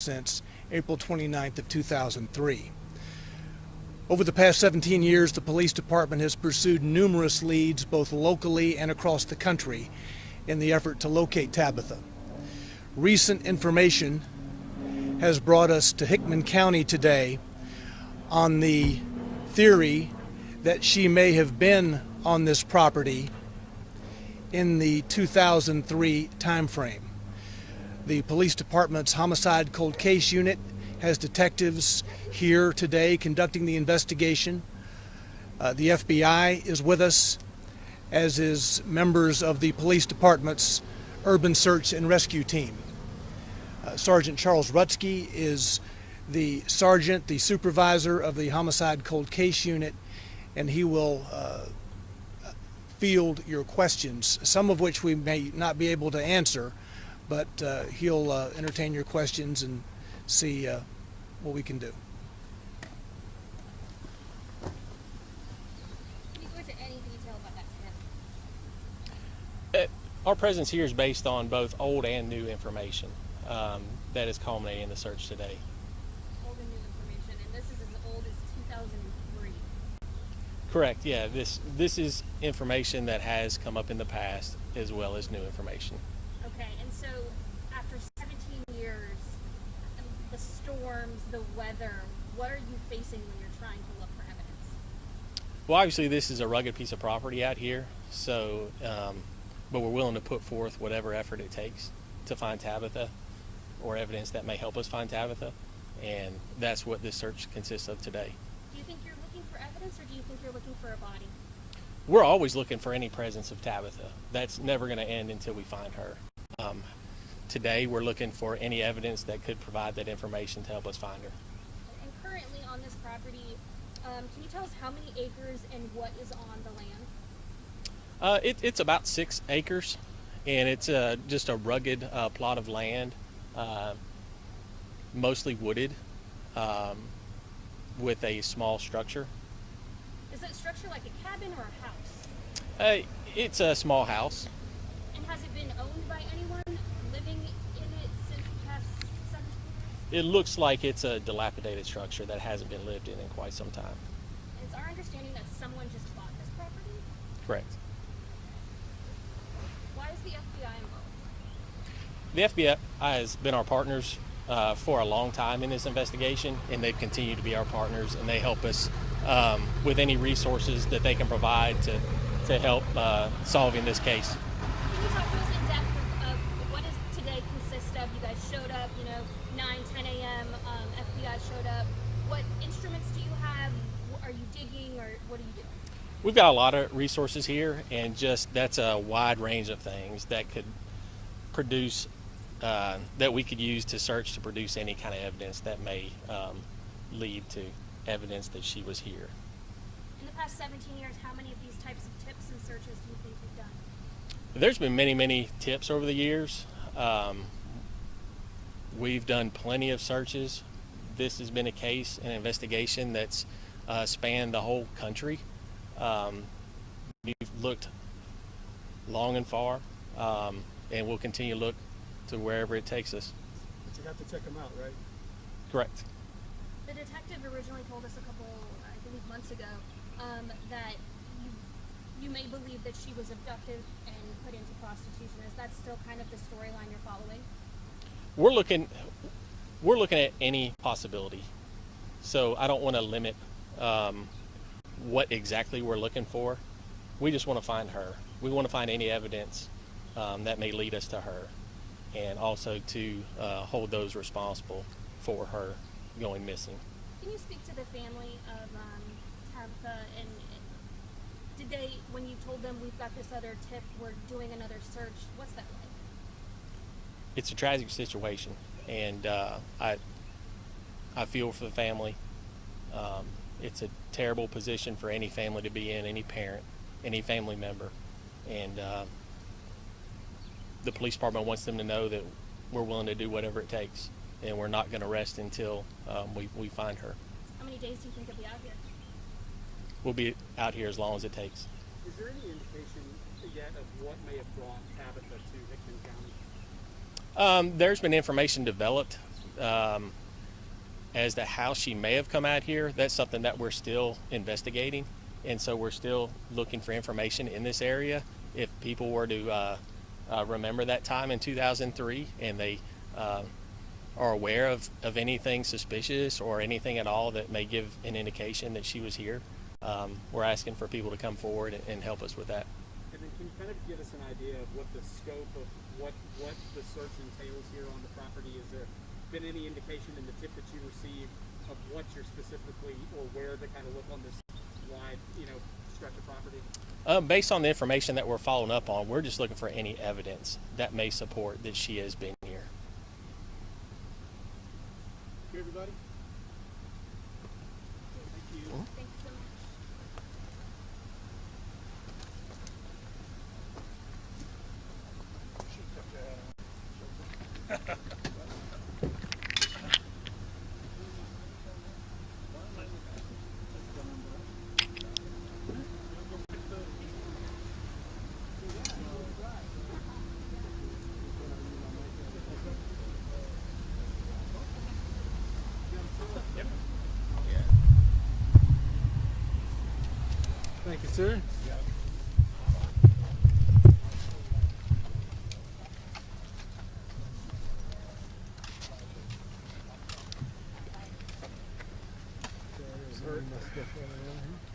since April 29th of 2003. Over the past 17 years, the police department has pursued numerous leads both locally and across the country in the effort to locate Tabitha. Recent information has brought us to Hickman County today on the theory that she may have been on this property in the 2003 timeframe. The police department's homicide cold case unit has detectives here today conducting the investigation. The FBI is with us, as is members of the police department's urban search and rescue team. Sergeant Charles Rutsky is the sergeant, the supervisor of the homicide cold case unit, and he will field your questions, some of which we may not be able to answer, but he'll entertain your questions and see what we can do. Can you go into any detail about that tip? Our presence here is based on both old and new information that is culminating in the search today. Old and new information, and this is as old as 2003. Correct, yeah. This is information that has come up in the past as well as new information. Okay, and so after 17 years, the storms, the weather, what are you facing when you're trying to look for evidence? Well, obviously this is a rugged piece of property out here, so but we're willing to put forth whatever effort it takes to find Tabitha or evidence that may help us find Tabitha, and that's what this search consists of today. Do you think you're looking for evidence, or do you think you're looking for a body? We're always looking for any presence of Tabitha. That's never going to end until we find her. Today we're looking for any evidence that could provide that information to help us find her. And currently on this property, can you tell us how many acres and what is on the land? It's about 6 acres, and it's just a rugged plot of land, mostly wooded, with a small structure. Is that structure like a cabin or a house? It's a small house. And has it been owned by anyone living in it since the past 17 years? It looks like it's a dilapidated structure that hasn't been lived in quite some time. It's our understanding that someone just bought this property? Correct. Why is the FBI involved? The FBI has been our partners for a long time in this investigation, and they've continued to be our partners, and they help us with any resources that they can provide to help solving this case. Can you talk to us in depth of what does today consist of? You guys showed up, 9, 10 a.m., FBI showed up. What instruments do you have? Are you digging, or what are you doing? We've got a lot of resources here, and that's a wide range of things that could produce, that we could use to search to produce any kind of evidence that may lead to evidence that she was here. In the past 17 years, how many of these types of tips and searches do you think you've done? There's been many, many tips over the years. We've done plenty of searches. This has been a case, an investigation that's spanned the whole country. We've looked long and far, and we'll continue to look to wherever it takes us. But you have to check them out, right? Correct. The detective originally told us a couple, I believe, months ago, that you may believe that she was abducted and put into prostitution. Is that still kind of the storyline you're following? We're looking at any possibility. So I don't want to limit what exactly we're looking for. We just want to find her. We want to find any evidence that may lead us to her, and also to hold those responsible for her going missing. Can you speak to the family of Tabitha, and did they, when you told them we've got this other tip, we're doing another search, what's that like? It's a tragic situation, and I feel for the family. It's a terrible position for any family to be in, any parent, any family member, and the police department wants them to know that we're willing to do whatever it takes, and we're not going to rest until we find her. How many days do you think you'll be out here? We'll be out here as long as it takes. Is there any indication yet of what may have brought Tabitha to Hickman County? There's been information developed As to how she may have come out here, that's something that we're still investigating, and so we're still looking for information in this area. If people were to remember that time in 2003 and they are aware of anything suspicious or anything at all that may give an indication that she was here, we're asking for people to come forward and help us with that. And then can you kind of give us an idea of what the scope of what the search entails here on the property? Is there been any indication in the tip that you received of what you're specifically or where to kind of look on this wide, stretch of property? Based on the information that we're following up on, we're just looking for any evidence that may support that she has been here. Thank you, everybody. Thank you. Thank you so much. Thank you, sir. Sorry, I messed up one of them here.